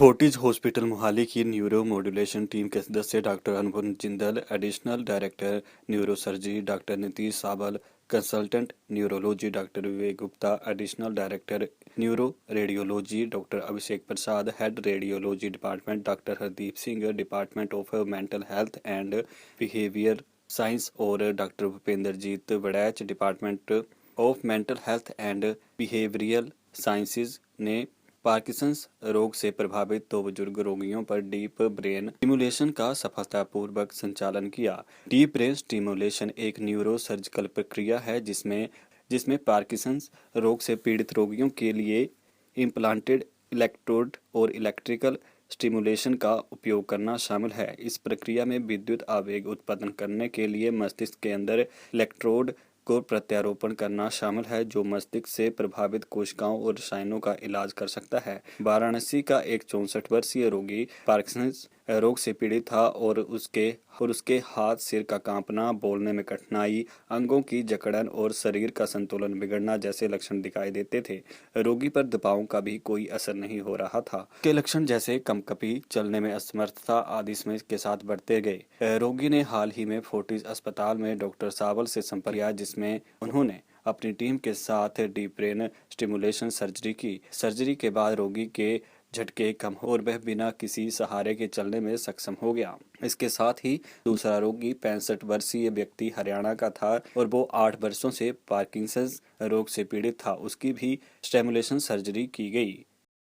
Forties hospital Mohali की neuro modulation team के सदस्य doctor Anubhav Jindal, additional director neurosurgery doctor Nitish Sabal, consultant neurology doctor Vivek Gupta, additional director neuro radiology doctor Abhishek Prasad, head radiology department doctor Hardeep Singh, department of mental health and behaviour science और doctor Bhupendrajeet Waraich, department of mental health and behavioural sciences ने Parkinson's रोग से प्रभावित 2 बुजुर्ग रोगियों पर deep brain stimulation का सफलतापूर्वक संचालन किया। डीप ब्रेन स्टिमुलेशन एक न्यूरो सर्जिकल प्रक्रिया है जिसमें पार्किंसंस रोग से पीड़ित रोगियों के लिए इम्प्लांटेड इलेक्ट्रोड और इलेक्ट्रिकल स्टिमुलेशन का उपयोग करना शामिल है। इस प्रक्रिया में विद्युत आवेग उत्पन्न करने के लिए मस्तिष्क के अंदर इलेक्ट्रोड को प्रत्यारोपण करना शामिल है, जो मस्तिष्क से प्रभावित कोशिकाओं और रसायनों का इलाज कर सकता है। वाराणसी का एक 64 वर्षीय रोगी पार्किंसंस रोग से पीड़ित था और उसके हाथ सिर का कांपना, बोलने में कठिनाई, अंगों की जकड़न और शरीर का संतुलन बिगड़ना जैसे लक्षण दिखाई देते थे। रोगी पर दवाओं का भी कोई असर नहीं हो रहा था। के लक्षण जैसे कंपकपी, चलने में असमर्थता आदि समय के साथ बढ़ते गए। रोगी ने हाल ही में फोर्टिस अस्पताल में डॉक्टर सावल से संपर्क किया, जिसमें उन्होंने अपनी टीम के साथ डीप ब्रेन स्टिमुलेशन सर्जरी की। सर्जरी के बाद रोगी के झटके कम हो और वह बिना किसी सहारे के चलने में सक्षम हो गया। इसके साथ ही दूसरा रोगी 65 वर्षीय व्यक्ति हरियाणा का था और वो 8 वर्षों से पार्किंसंस रोग से पीड़ित था। उसकी भी स्टिमुलेशन सर्जरी की गई।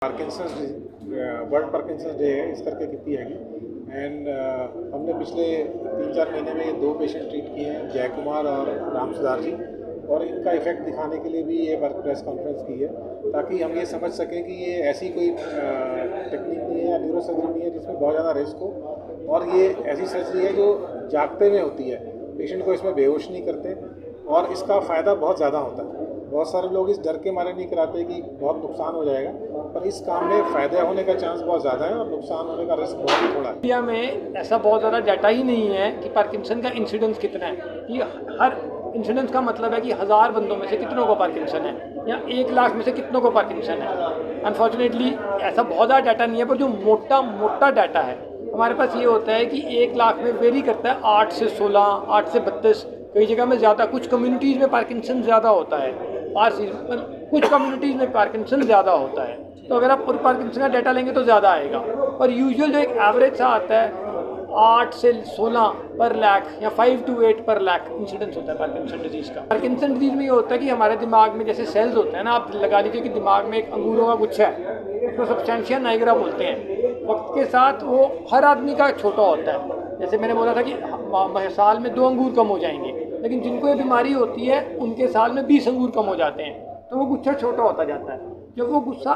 पार्किंसंस वर्ल्ड पार्किंसंस डे है, इस करके की हैगी एंड हमने पिछले 3-4 महीने में ये 2 पेशेंट ट्रीट किए हैं, जय कुमार और राम सुधार जी, और इनका इफेक्ट दिखाने के लिए भी ये प्रेस कॉन्फ्रेंस की है, ताकि हम ये समझ सकें कि ये ऐसी कोई टेक्निक नहीं है या न्यूरो सर्जरी नहीं है जिसमें बहुत ज़्यादा रिस्क हो, और ये ऐसी सर्जरी है जो जागते में होती है। पेशेंट को इसमें बेहोश नहीं करते और इसका फ़ायदा बहुत ज़्यादा होता है। बहुत सारे लोग इस डर के मारे नहीं कराते कि बहुत नुकसान हो जाएगा, पर इस काम में फ़ायदा होने का चांस बहुत ज़्यादा है और नुकसान होने का रिस्क बहुत ही थोड़ा है। इंडिया में ऐसा बहुत ज़्यादा डाटा ही नहीं है कि पार्किंसन का इंसिडेंस कितना है, कि हर इंसिडेंस का मतलब है कि 1000 बंदों में से कितनों को पार्किंसन है या 1 लाख में से कितनों को पार्किंसन है। अनफॉर्चुनेटली ऐसा बहुत ज़्यादा डाटा नहीं है, पर जो मोटा डाटा है हमारे पास ये होता है कि 1 लाख में वेरी करता है 8 से 16, 8 से 32, कई जगह में ज़्यादा। कुछ कम्युनिटीज़ में पार्किंसन ज़्यादा होता है, कुछ कम्युनिटीज़ में पार्किंसन ज़्यादा होता है। तो अगर आप पार्किंसन का डाटा लेंगे तो ज़्यादा आएगा, और यूजुअल जो एक एवरेज सा आता है 8 से 16 पर लाख या 5 to 8 पर लाख इंसिडेंस होता है पार्किंसन डिजीज़ का। पार्किंसन डिजीज़ में ये होता है कि हमारे दिमाग में जैसे सेल्स होते हैं ना, आप लगा लीजिए कि दिमाग में एक अंगूरों का गुच्छा है, उसको सब्सटेंशिया नाइग्रा बोलते हैं। वक्त के साथ वो हर आदमी का छोटा होता है। जैसे मैंने बोला था कि साल में 2 अंगूर कम हो जाएंगे, लेकिन जिनको ये बीमारी होती है उनके साल में 20 अंगूर कम हो जाते हैं, तो वो गुच्छा छोटा होता जाता है। जब वो गुस्सा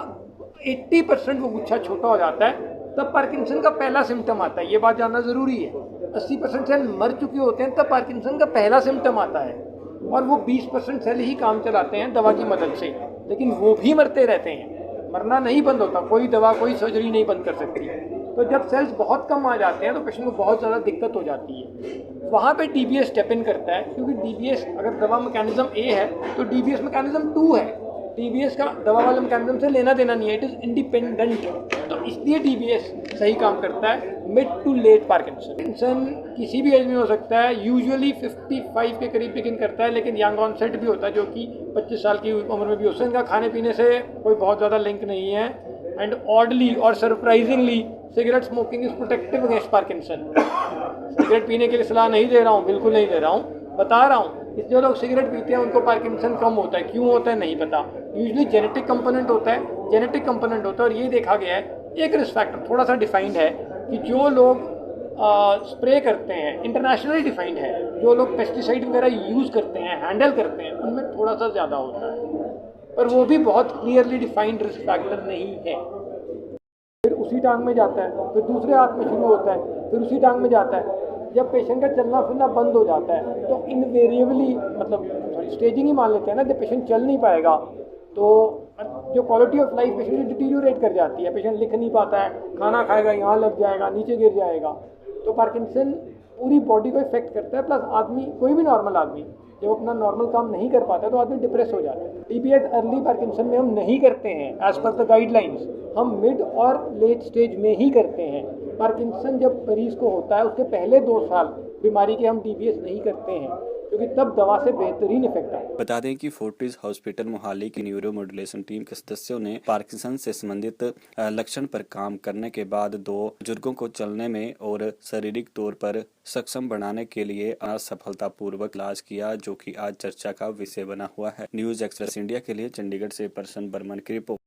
80% वो गुच्छा छोटा हो जाता है, तब पार्किंसन का पहला सिम्टम आता है। ये बात जानना ज़रूरी है। 80% सेल मर चुके होते हैं तब पार्किंसन का पहला सिम्टम आता है, और वो 20% सेल ही काम चलाते हैं दवा की मदद से, लेकिन वो भी मरते रहते हैं। मरना नहीं बंद होता, कोई दवा कोई सर्जरी नहीं बंद कर सकती। तो जब सेल्स बहुत कम आ जाते हैं तो पेशेंट को बहुत ज़्यादा दिक्कत हो जाती है। वहाँ पे DBS स्टेप इन करता है, क्योंकि DBS अगर दवा मैकेनिज्म A है तो DBS मैकेनिज्म 2 है। DBS का दवा वाले मैकेनिज्म से लेना देना नहीं है, इट इज़ इंडिपेंडेंट। तो इसलिए DBS सही काम करता है मिड टू लेट पार्किंसन किसी भी एज में हो सकता है। यूजुअली 55 के करीब बिगिन करता है, लेकिन यंग ऑनसेट भी होता है जो कि 25 साल की उम्र में भी हो सकता है। इनका खाने पीने से कोई बहुत ज़्यादा लिंक नहीं है, एंड ऑडली और surprisingly cigarette smoking is protective against Parkinson. Cigarette पीने के लिए सलाह नहीं दे रहा हूँ, बिल्कुल नहीं दे रहा हूँ, बता रहा हूँ। जो लोग सिगरेट पीते हैं उनको पार्किंसन कम होता है, क्यों होता है नहीं पता। यूजुअली जेनेटिक कंपोनेंट होता है, और ये देखा गया है। एक रिस्क फैक्टर थोड़ा सा डिफाइंड है कि जो लोग स्प्रे करते हैं, इंटरनेशनली डिफाइंड है, जो लोग पेस्टिसाइड वगैरह यूज़ करते हैं, हैंडल करते हैं, उनमें थोड़ा सा ज़्यादा होता है, पर वो भी बहुत क्लियरली डिफाइंड रिस्क फैक्टर नहीं है। फिर उसी टांग में जाता है, फिर दूसरे हाथ में शुरू होता है, फिर उसी टांग में जाता है। जब पेशेंट का चलना फिरना बंद हो जाता है तो इनवेरिएबली, मतलब स्टेजिंग ही मान लेते हैं ना, जब पेशेंट चल नहीं पाएगा तो जो क्वालिटी ऑफ लाइफ पेशेंट की डिटीरियोरेट कर जाती है। पेशेंट लिख नहीं पाता है, खाना खाएगा यहाँ लग जाएगा, नीचे गिर जाएगा। तो पार्किंसन पूरी बॉडी को इफेक्ट करता है, प्लस आदमी, कोई भी नॉर्मल आदमी जब अपना नॉर्मल काम नहीं कर पाता तो आदमी डिप्रेस हो जाता है। DBS अर्ली पार्किंसन में हम नहीं करते हैं एज पर द गाइडलाइंस, हम मिड और लेट स्टेज में ही करते हैं। पार्किंसन जब मरीज को होता है उसके पहले 2 साल बीमारी के हम DBS नहीं करते हैं, क्योंकि तब दवा से बेहतरीन इफेक्ट आता है। बता दें कि फोर्टिस हॉस्पिटल मोहाली की न्यूरो मॉड्यूलेशन टीम के सदस्यों ने पार्किंसन से संबंधित लक्षण पर काम करने के बाद 2 बुजुर्गों को चलने में और शारीरिक तौर पर सक्षम बनाने के लिए सफलतापूर्वक इलाज किया, जो कि आज चर्चा का विषय बना हुआ है। न्यूज एक्सप्रेस इंडिया के लिए चंडीगढ़ से प्रसन्न बर्मन की रिपोर्ट।